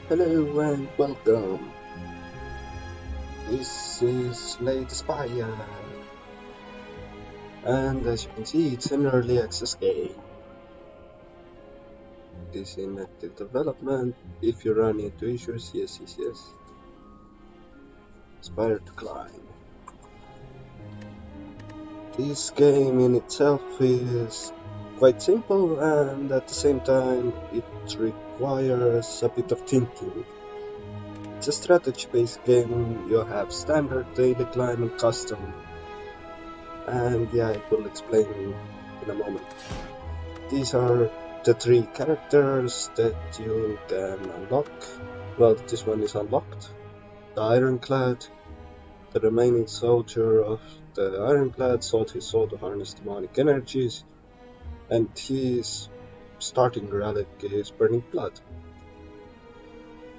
Hello and welcome. This is late Spire, and as you can see, it's an early access game. It is in active development. If you run into issues, yes. Spire to climb. This game in itself is quite simple, and at the same time, it requires a bit of thinking. It's a strategy-based game. You have standard, daily climb, and custom. And yeah, I will explain in a moment. These are the three characters that you can unlock. Well, this one is unlocked. The Ironclad, the remaining soldier of the Ironclad, sold his soul to harness demonic energies, and his starting relic is Burning Blood.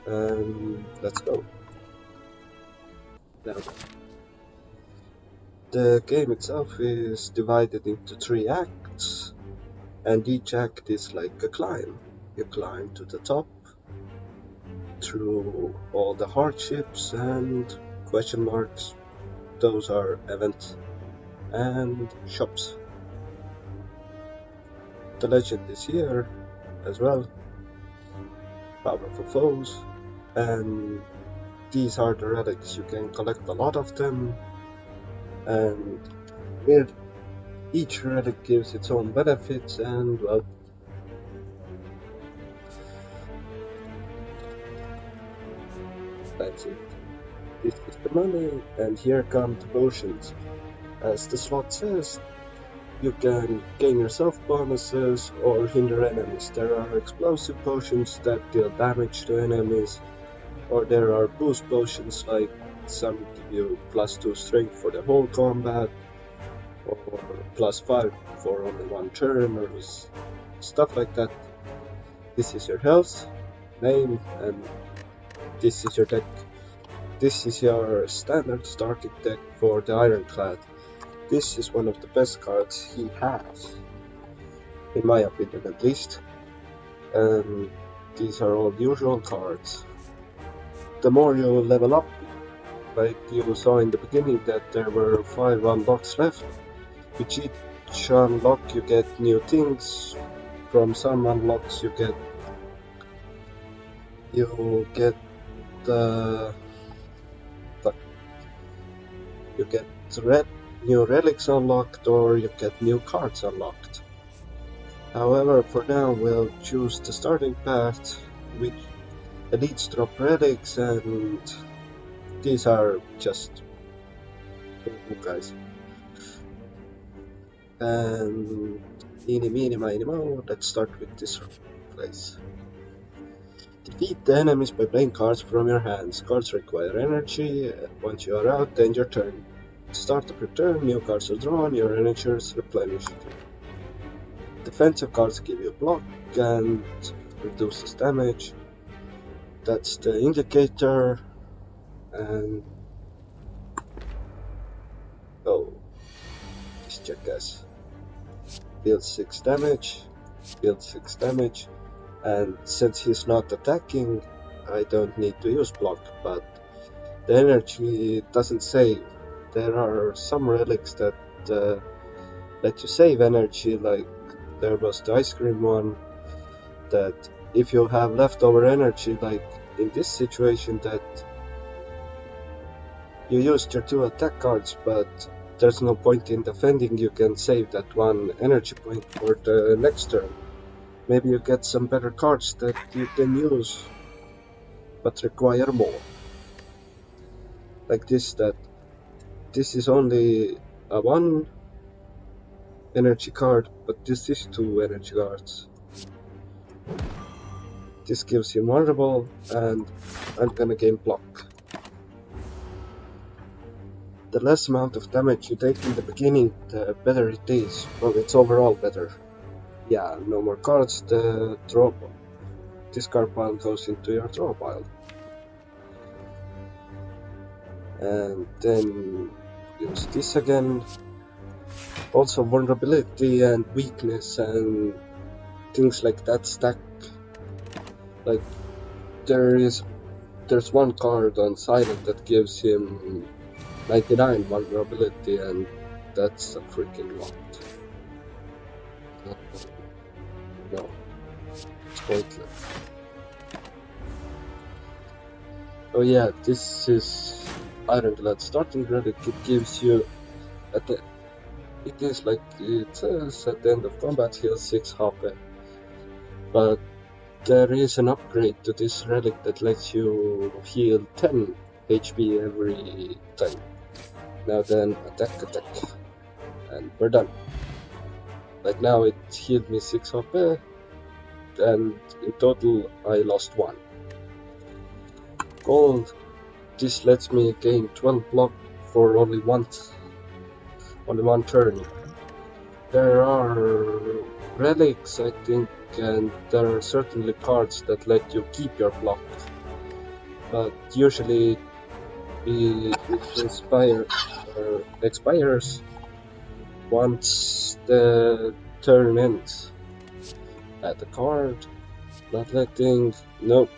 Let's go. Now, the game itself is divided into 3 acts, and each act is like a climb. You climb to the top, through all the hardships and question marks. Those are events and shops. The legend is here as well. Powerful foes, and these are the relics. You can collect a lot of them, and each relic gives its own benefits, and well, that's it. This is the money, and here come the potions. As the slot says, you can gain yourself bonuses or hinder enemies. There are explosive potions that deal damage to enemies, or there are boost potions like some give you +2 strength for the whole combat, or +5 for only one turn, or stuff like that. This is your health, name, and this is your deck. This is your standard starting deck for the Ironclad. This is one of the best cards he has, in my opinion at least. And these are all usual cards. The more you level up, like you saw in the beginning that there were 5 unlocks left, with each unlock you get new things. From some unlocks you get new relics unlocked, or you get new cards unlocked. However, for now we'll choose the starting path, which elites drop relics, and these are just guys. And eeny meeny miny moe, let's start with this place. Defeat the enemies by playing cards from your hands. Cards require energy. Once you are out, end your turn. At the start of your turn, new cards are drawn, your energy is replenished. Defensive cards give you block and reduces damage. That's the indicator. And this jackass deals 6 damage, and since he's not attacking, I don't need to use block, but the energy doesn't save. There are some relics that let you save energy, like there was the ice cream one, that if you have leftover energy, like in this situation, that you used your 2 attack cards, but there's no point in defending, you can save that 1 energy point for the next turn. Maybe you get some better cards that you can use, but require more. Like this, that this is only a 1 energy card, but this is 2 energy cards. This gives you vulnerable, and I'm gonna gain block. The less amount of damage you take in the beginning, the better it is. Well, it's overall better. Yeah, no more cards, the discard pile goes into your draw pile. And then use this again. Also vulnerability and weakness and things like that stack. Like there's one card on silent that gives him 99 vulnerability, and that's a freaking lot. No, it's pointless. Oh yeah, this is Ironclad starting relic. It gives you it is like it says at the end of combat heal 6 HP, but there is an upgrade to this relic that lets you heal 10 HP every time. Now then, attack, and we're done. Like now it healed me 6 HP, and in total I lost 1. Gold, this lets me gain 12 block for only one turn. There are relics, I think, and there are certainly cards that let you keep your block, but usually it expires once the turn ends. Add a card, not letting, nope.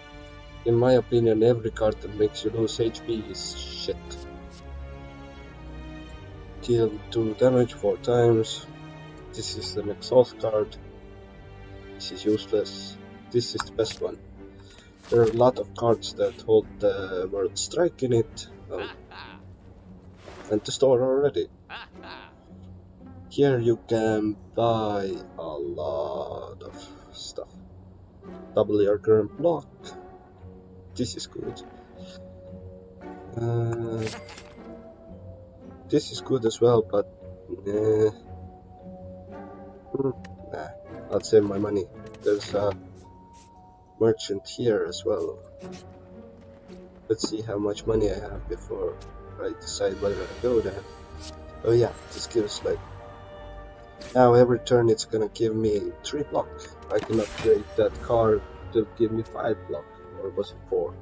In my opinion, every card that makes you lose HP is shit. Deal 2 damage 4 times. This is an exhaust card. This is useless. This is the best one. There are a lot of cards that hold the word strike in it. And the store already. Here you can buy a lot of stuff. Double your current block. This is good. This is good as well, but nah, I'll save my money. There's a merchant here as well. Let's see how much money I have before I decide whether I go there. Oh yeah, this gives like, now every turn it's gonna give me 3 block. I can upgrade that card to give me 5 block, or was it 4?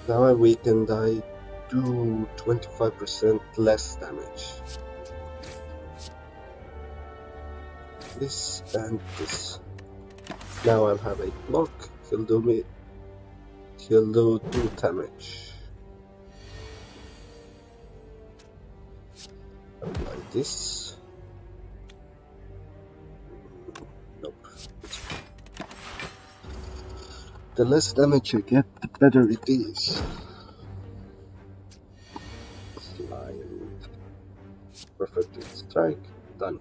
Now I weakened, I do 25% less damage. This and this. Now I'll have 8 block. He'll do 2 damage. Apply this. Nope. The less damage you get, the better it is. Slime. Perfect strike. Done.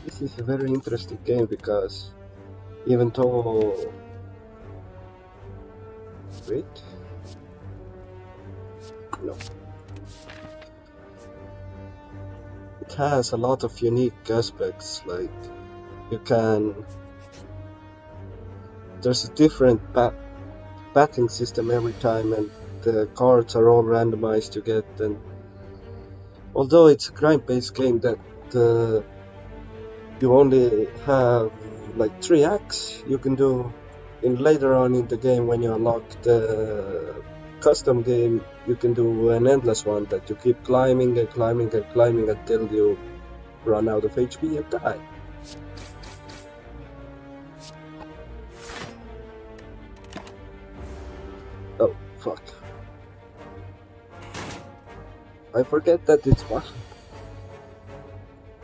This is a very interesting game because even though... Wait. No. It has a lot of unique aspects, like you can... There's a different batting system every time, and the cards are all randomized to get, and although it's a grind-based game that you only have like 3 acts you can do. In later on in the game, when you unlock the custom game, you can do an endless one that you keep climbing and climbing and climbing until you run out of HP and die. Oh fuck. I forget that it's one.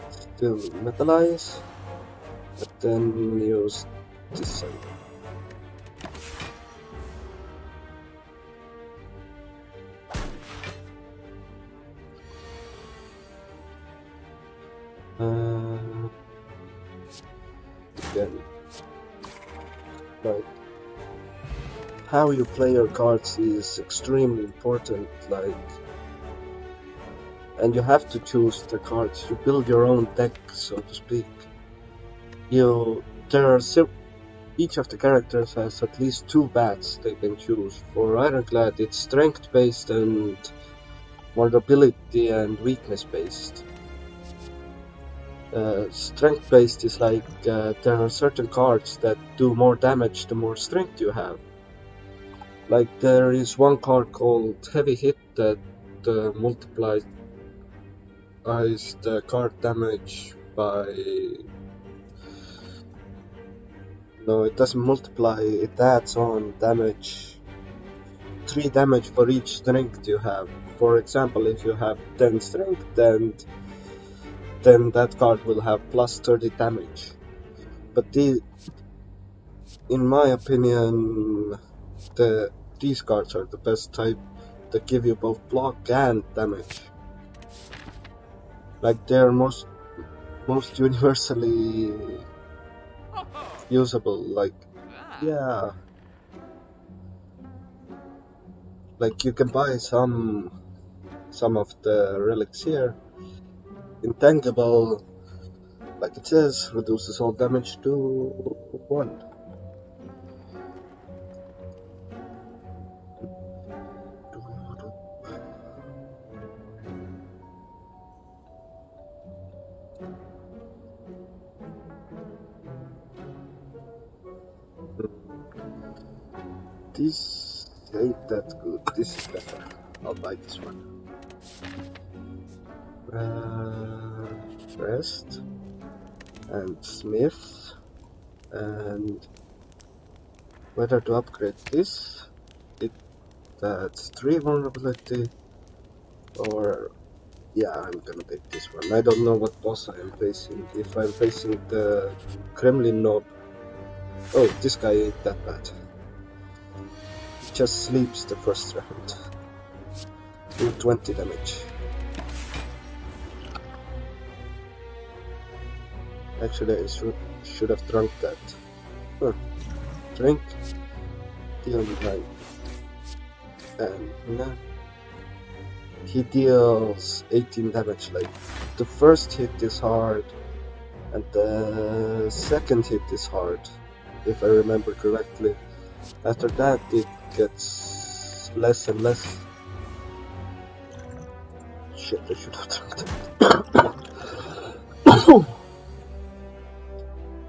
Still metalize, but then use this side. Again, like how you play your cards is extremely important, like, and you have to choose the cards. You build your own deck, so to speak. Each of the characters has at least 2 bats they can choose. For Ironclad, it's strength based and vulnerability and weakness based. Strength based is like there are certain cards that do more damage the more strength you have. Like there is one card called Heavy Hit that multiplies the card damage by No, it doesn't multiply, it adds on damage. 3 damage for each strength you have. For example, if you have 10 strength, then that card will have plus 30 damage. But in my opinion, these cards are the best type that give you both block and damage. Like they're most universally usable. Like yeah, like you can buy some of the relics here. Intangible, like it says, reduces all damage to 1. This ain't that good. This is better. I'll buy this one. Rest and Smith, and whether to upgrade this. That's 3 vulnerability, or yeah, I'm gonna take this one. I don't know what boss I am facing. If I'm facing the Kremlin Nob. Oh, this guy ain't that bad. He just sleeps the first round. Do 20 damage. Actually, I should have drunk that. Huh. Drink. Deal 9. And now he deals 18 damage. Like the first hit is hard, and the second hit is hard, if I remember correctly. After that, it gets less and less. Shit, I should have drunk that.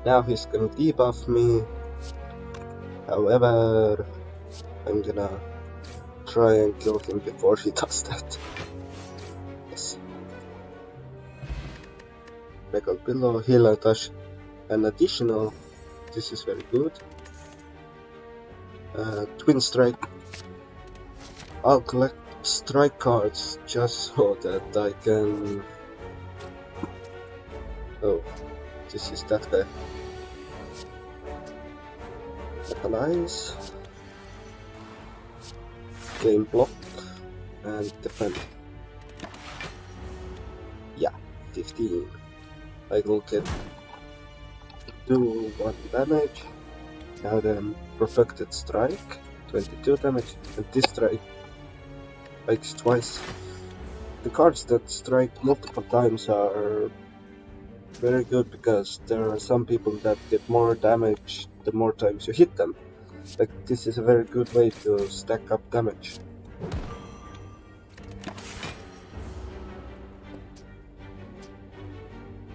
Now he's gonna debuff me. However, I'm gonna try and kill him before he does that. Yes. Mega Pillow, heal and touch an additional. This is very good. Twin Strike. I'll collect strike cards just so that I can. Oh, this is that guy. Analyze. Game block and defend. Yeah, 15. I will get do 1 damage. Now then, perfected strike, 22 damage, and this strike strikes twice. The cards that strike multiple times are very good because there are some people that get more damage the more times you hit them. Like this is a very good way to stack up damage.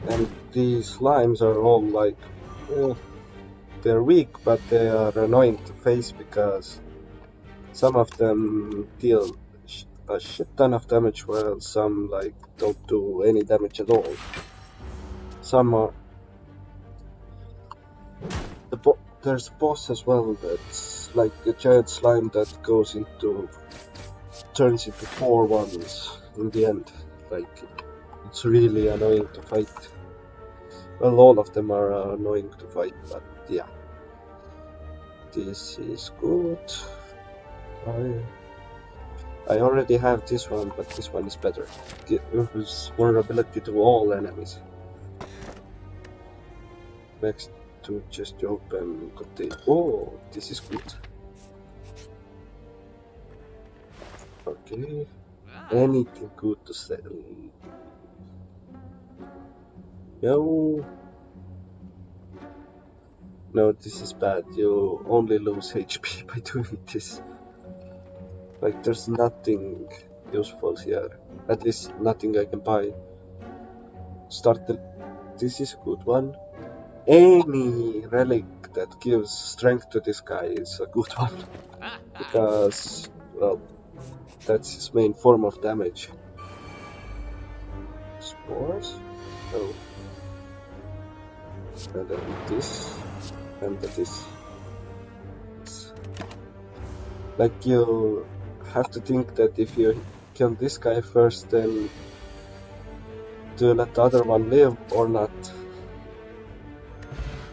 And these slimes are all like, they're weak, but they are annoying to face because some of them deal a shit ton of damage while some like don't do any damage at all. Some are there's a boss as well that's like a giant slime that turns into 4 ones in the end. Like it's really annoying to fight. Well, all of them are annoying to fight, but yeah. This is good. I already have this one, but this one is better. Gives vulnerability to all enemies. Next to just open contain. Oh, this is good. Okay. Anything good to sell? No. No, this is bad. You only lose HP by doing this. Like, there's nothing useful here. At least nothing I can buy. This is a good one. Any relic that gives strength to this guy is a good one. Because, well, that's his main form of damage. Spores? Oh. And then this. and that is like you have to think that if you kill this guy first, then do you let the other one live or not?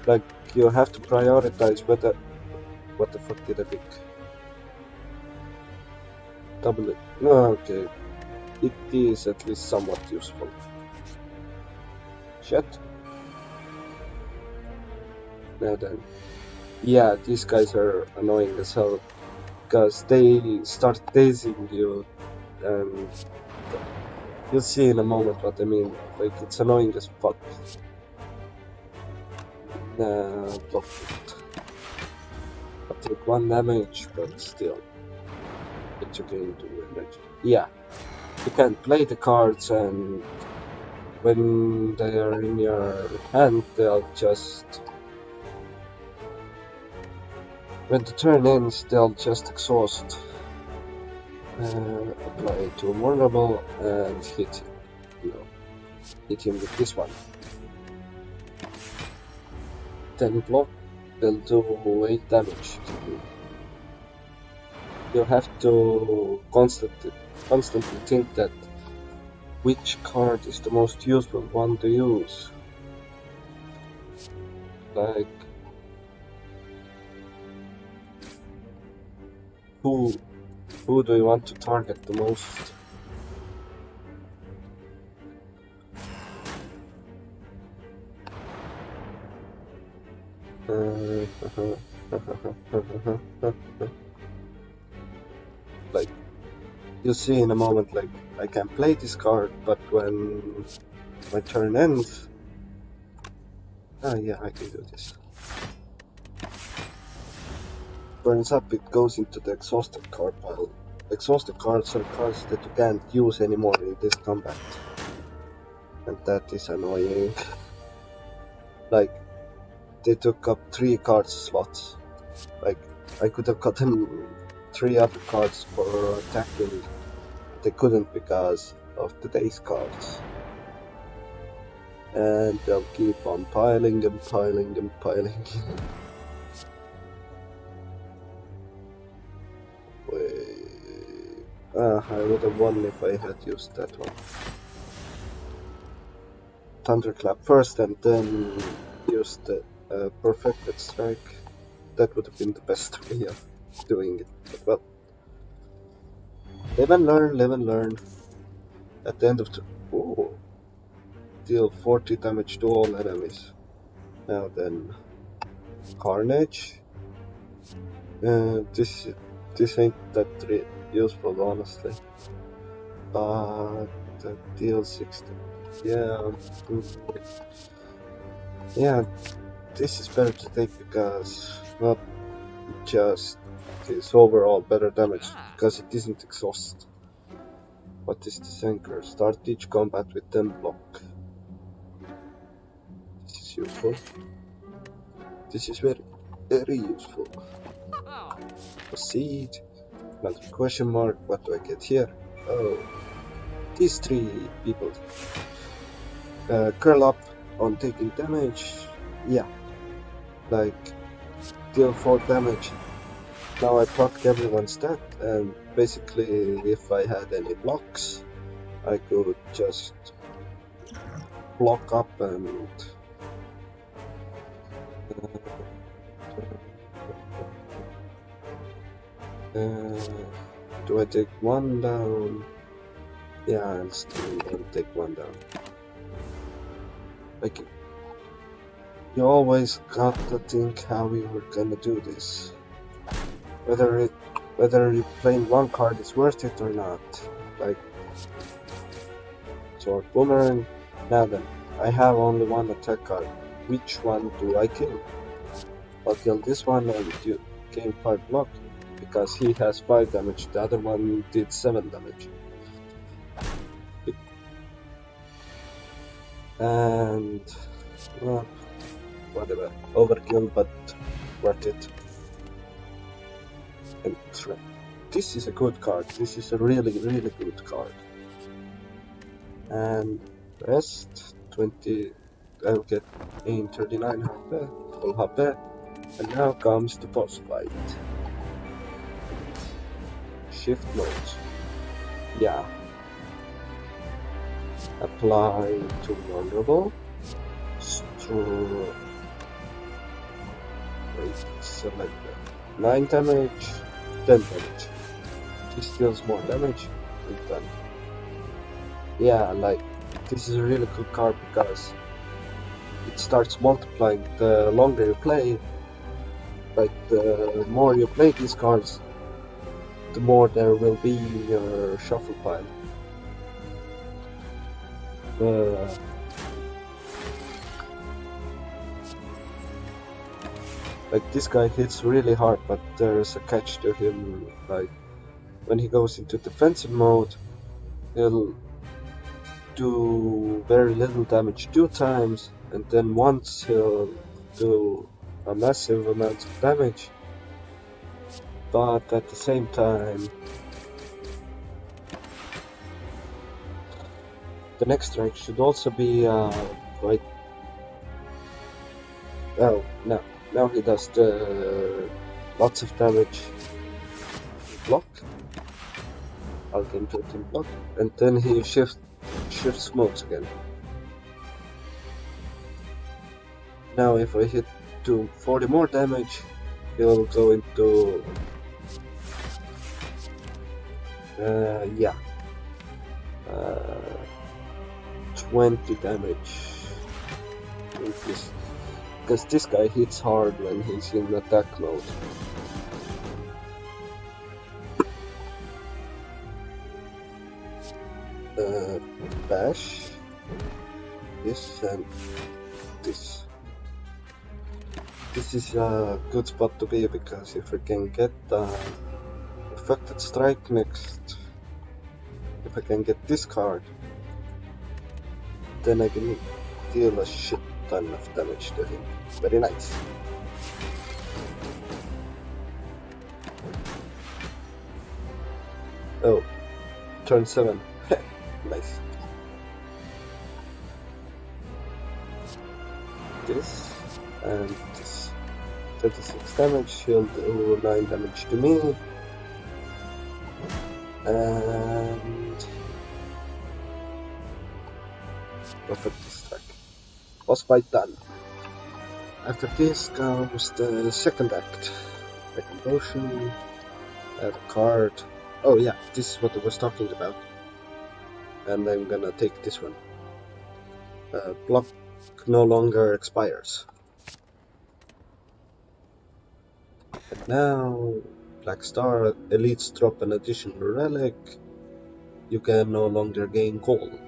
Like you have to prioritize whether. What the fuck did I pick? Double it. No, okay. It is at least somewhat useful. Shit. Now then. Yeah, these guys are annoying as hell. Because they start dazing you, and you'll see in a moment what I mean. Like, it's annoying as fuck. Block it. I take 1 damage, but still. It's okay to damage. Yeah. You can play the cards, and when they are in your hand, they'll just... When the turn ends, they'll just exhaust. Apply to vulnerable and hit him. No. Hit him with this one. Then block, they'll do 8 damage to you. You have to constantly think that which card is the most useful one to use. Like, who do you want to target the most? Like, you'll see in a moment, like, I can play this card, but when my turn ends... yeah, I can do this. Burns up, it goes into the exhausted card pile. Exhausted cards are cards that you can't use anymore in this combat. And that is annoying. Like, they took up 3 card slots. Like, I could have gotten 3 other cards for attacking. They couldn't because of today's cards. And they'll keep on piling and piling and piling. I would have won if I had used that one. Thunderclap first and then used the perfected strike. That would have been the best way of doing it. But well, live and learn. At the end of the... Oh, deal 40 damage to all enemies. Now then, Carnage. This ain't that useful, honestly. But deal 60. Yeah. Yeah, this is better to take because not just is overall better damage, because it isn't exhaust. What is this anchor? Start each combat with 10 block. This is useful. This is very useful. Proceed. Another question mark. What do I get here? Oh, these 3 people. Curl up on taking damage. Yeah. Like, deal 4 damage. Now I procced everyone's stat, and basically if I had any blocks, I could just block up and do I take 1 down? Yeah, I'll still take 1 down. Like, you always got to think how you were gonna do this. Whether playing 1 card is worth it or not. Like, sword boomerang. Now then, I have only 1 attack card. Which one do I kill? I'll kill this one and you gain 5 block, because he has 5 damage, the other one did 7 damage. And well, whatever, overkill, but worth it. And this is a good card, this is a really good card. And rest 20, I'll get in 39 HP, full HP. And now comes the boss fight. Shift mode. Yeah. Apply to vulnerable. Wait, select that. 9 damage, 10 damage. This deals more damage, and done. Yeah, like, this is a really good card because it starts multiplying the longer you play. Like, the more you play these cards, the more there will be in your shuffle pile. Like, this guy hits really hard, but there's a catch to him. Like, when he goes into defensive mode, he'll do very little damage 2 times, and then once he'll do a massive amount of damage, but at the same time the next strike should also be quite... Oh, no. Now he does the lots of damage block. I'll gain 13 block, and then he shifts modes again. Now if I hit to 40 more damage, he'll go into 20 damage. Because this guy hits hard when he's in attack mode. Bash, this and this. This is a good spot to be, because if I can get affected strike next, if I can get this card, then I can deal a shit ton of damage to him. Very nice. Oh, turn 7. Nice. This and this. 36 damage, he'll do 9 damage to me. And perfect strike. Boss fight done. After this comes the second act. Second potion. Add a card. Oh yeah, this is what I was talking about. And I'm gonna take this one. Block no longer expires. And now, Black Star, elites drop an additional relic. You can no longer gain gold.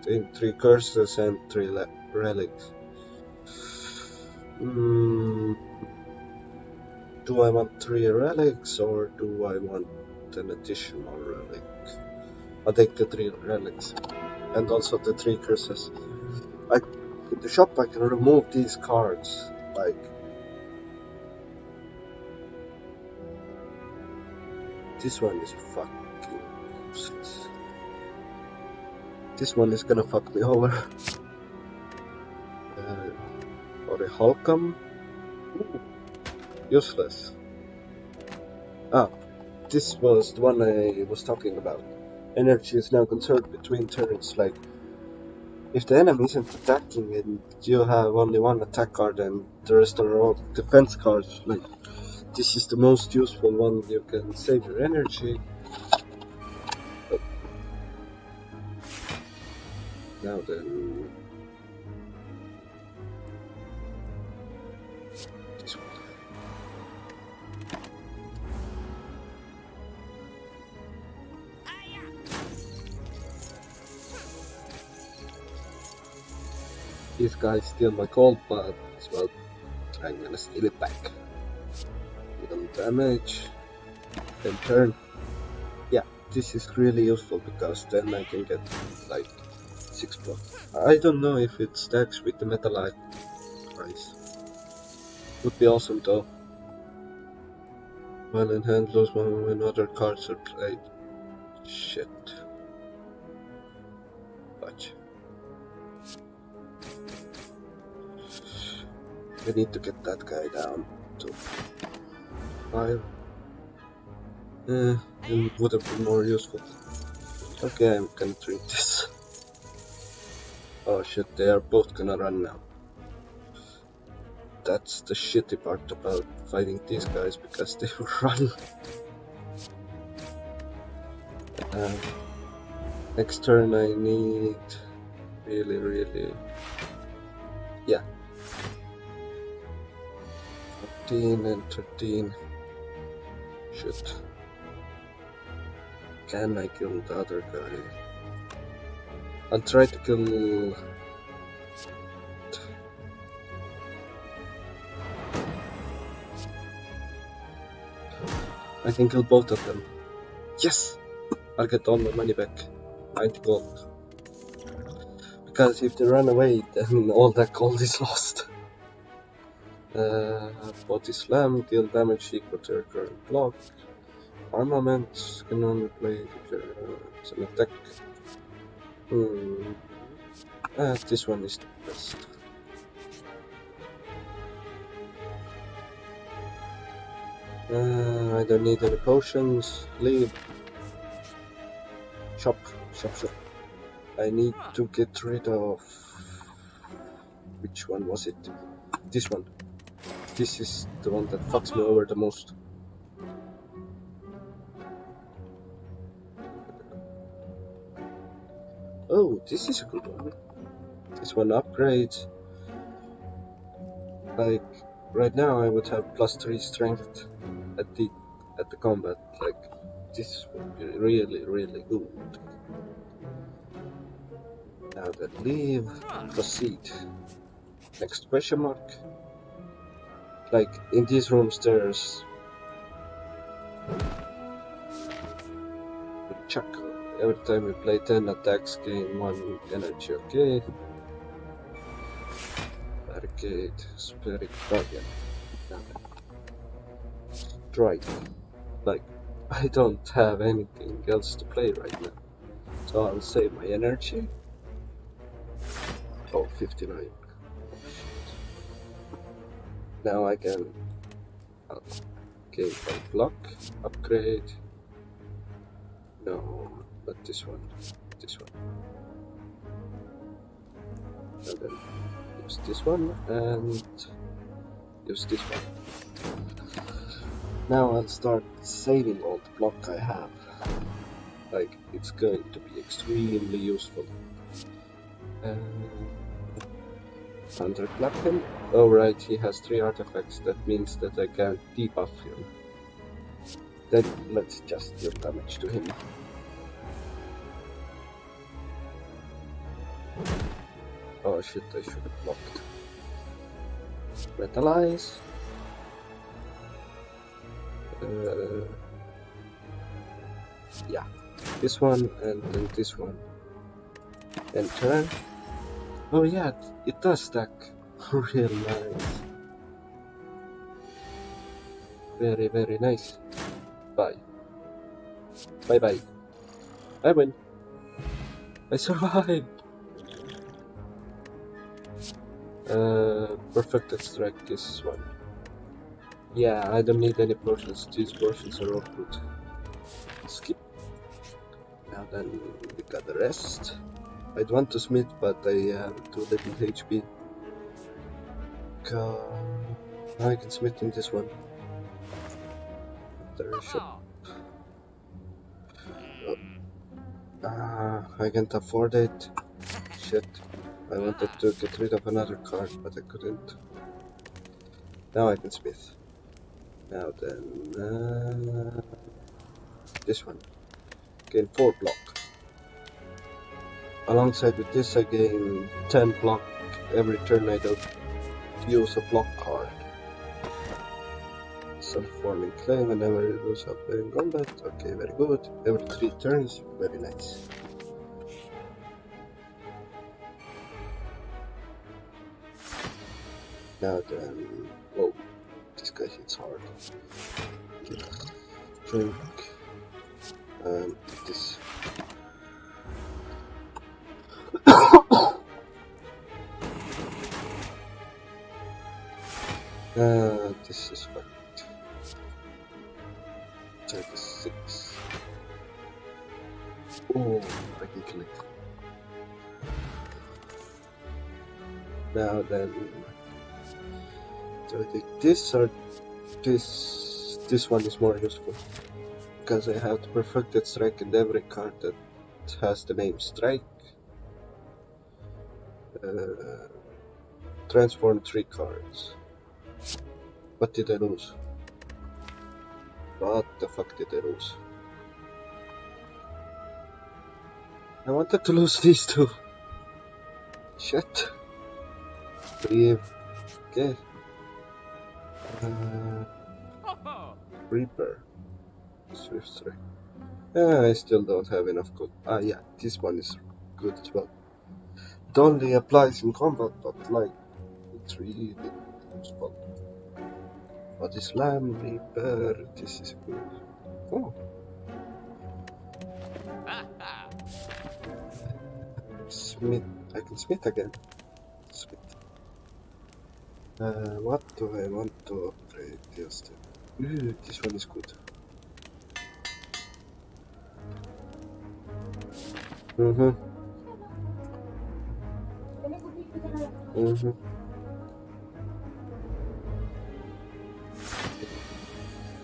3 curses and 3 relics. Do I want 3 relics, or do I want an additional relic? I'll take the 3 relics. And also the 3 curses. In the shop I can remove these cards. Like, this one is fucking useless. This one is gonna fuck me over. Or a Holcomb. Useless. Ah, this was the one I was talking about. Energy is now conserved between turns. Like, if the enemy isn't attacking and you have only 1 attack card and the rest are all defense cards, like, this is the most useful one. You can save your energy. But now then, this one. These guys steal my gold, but well, I'm gonna steal it back. Deal damage, then turn. Yeah, this is really useful because then I can get like 6 block. I don't know if it stacks with the Metalite price. Would be awesome though. While in hand, lose one when other cards are played. Shit. Watch. We need to get that guy down to 5. It would have been more useful. Okay, I'm gonna drink this. Oh shit, they are both gonna run now. That's the shitty part about fighting these guys, because they will run. Next turn I need really, yeah, 14 and 13. Shit. Can I kill the other guy? I'll try to kill... I can kill both of them. Yes! I'll get all my money back. 90 gold. Because if they run away, then all that gold is lost. Body slam, deal damage equal to your current block. Armaments can only play if it's an attack. This one is the best. I don't need any potions. Leave. Shop. I need to get rid of... Which one was it? This one. This is the one that fucks me over the most. Oh, this is a good one. This one upgrades. Like, right now I would have +3 strength at the combat. Like, this would be really good. Now then, leave, proceed. Next question mark. Like, in these rooms there's... Chuck. Every time we play 10 attacks, gain 1 energy, okay. Barricade, Spirit Guardian. Strike. Like, I don't have anything else to play right now. So I'll save my energy. Oh, 59. Oh, shit. Now I can gain 1 block, upgrade. No, not this one. This one. And then use this one and use this one. Now I'll start saving all the block I have. Like, it's going to be extremely useful. Under black him. Oh right, he has 3 artifacts. That means that I can't debuff him. Then let's just deal damage to him. Oh shit, I should have blocked. Metalize. Yeah, this one and then this one. And turn. Oh yeah, it does stack. Real nice. Very nice. Bye. Bye. I win. I survived. Perfect strike is one. Yeah, I don't need any potions. These potions are all good. Skip. Now then, we got the rest. I'd want to smith, but I have too little HP. Now I can smith in this one. There is shop. I can't afford it. Shit. I wanted to get rid of another card, but I couldn't. Now I can smith. Now then, this one. Gain 4 block. Alongside with this, I gain 10 block every turn I don't use a block card. Self-forming claim whenever you lose up in combat. Okay, very good. Every 3 turns, very nice. Now then, whoa, this guy hits hard. Drink and this. This is what 36. Oh, I can kill it. Now then, do I take this or this? This one is more useful because I have the perfected strike and every card that has the name strike. Transform 3 cards. What did I lose? What the fuck did I lose? I wanted to lose these two. Shit. Breathe. Okay. Reaper. Swift strike. I still don't have enough good. Yeah, this one is good as well. It only applies in combat, but like, it's really useful. Body Slam, Reaper, this is good. Oh. Smith, I can smith again. Smith. What do I want to upgrade? Just this one is good.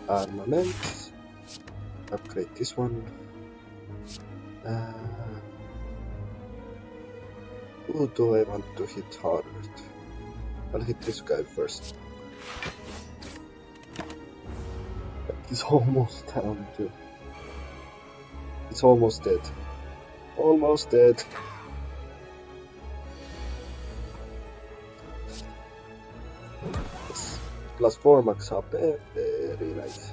Armaments. Upgrade this one. Who do I want to hit hard with? I'll hit this guy first. He's almost down too. It's almost dead. Almost dead. Yes. +4 max HP. Very nice.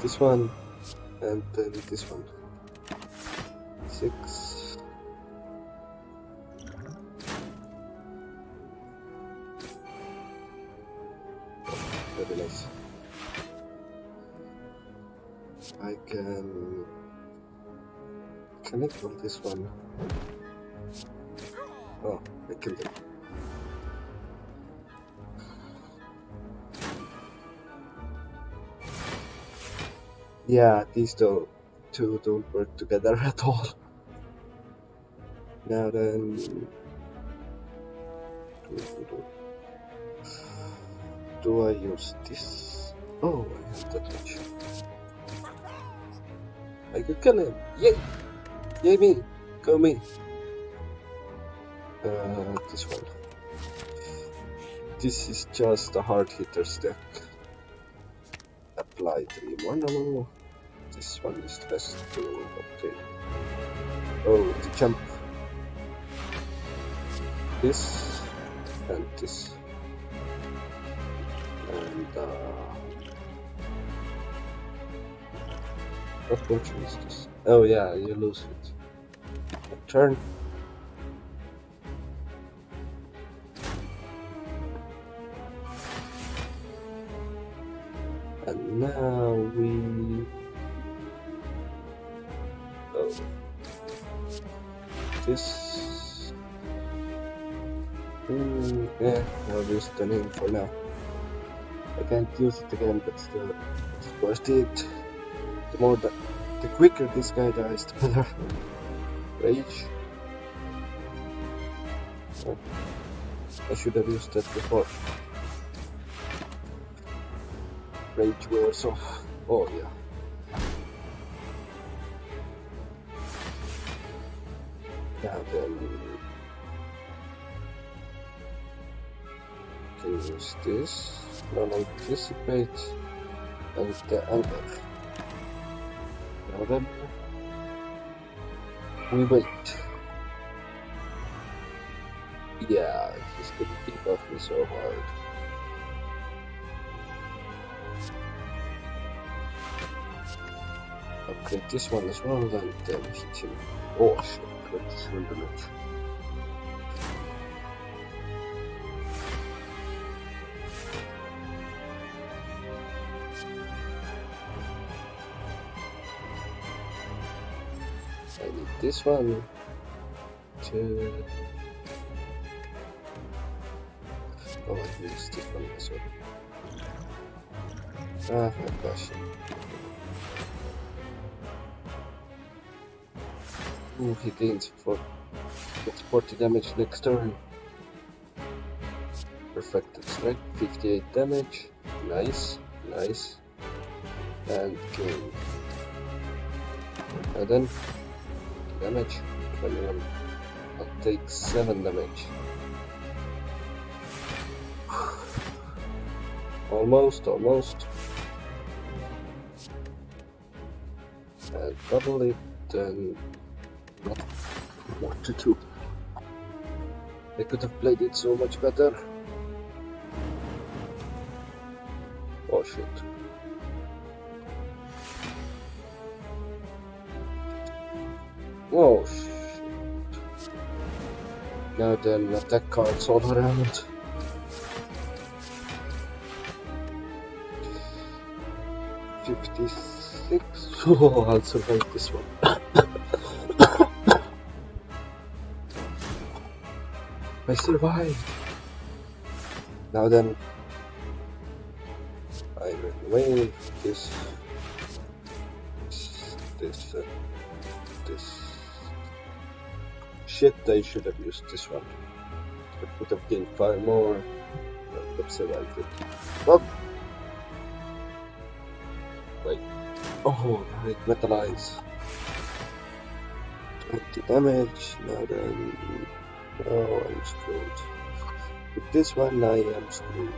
This one and then this one. 6. Very nice. I can connect on this one. Oh, I killed him. Yeah, these two don't work together at all. Now then, do I use this? Oh, I have that much. I could kill him! Yay! Yay me! Go me! This one. This is just a hard hitter deck. Apply 3 mana. This one is best to okay. Oh, the jump. This and this. And what potion is this? Oh yeah, you lose it. A turn. And now we this. Yeah, I'll use the name for now. I can't use it again, but still, it's worth it. The quicker this guy dies, the better. Rage. Oh, I should have used that before. Rage wears off. Oh yeah. Now then, can use this. Non-anticipate and the anger. Now then, we wait. Yeah, he's gonna beat off me so hard. Upgrade this one as well and then hit him. Oh shit, 27 damage. I need this one to... Oh, I can use this one as well. Ah, my gosh. Ooh, he gains 40 damage next turn. Perfected strike, 58 damage. Nice, nice. And gain. And then damage, 21. I'll take 7 damage. Almost. And double it, and not what to do. I could have played it so much better. Oh shit. Oh shit. Now then, attack cards all around. Oh, I'll survive this one. I survived. Now then, I ran away. This. Shit, I should have used this one. I could have gained 5 more. I would have survived it. Oh! Wait. Oh, right, metalize. 20 damage. Now then. Oh, I'm screwed. With this one, I am screwed.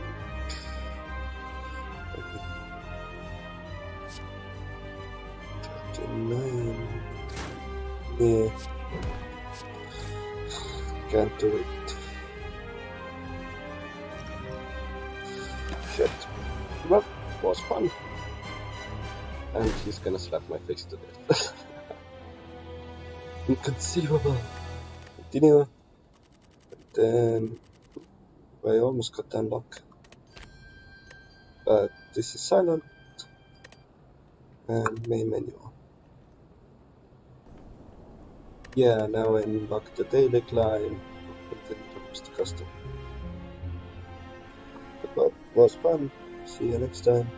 39. Yeah. Can't do it. Shit. Well, was fun. And he's gonna slap my face to death. Inconceivable. Continue. Then I almost got unlocked. But this is silent. And main menu. Yeah, now I unlock the daily climb. And then it custom. But was fun. See you next time.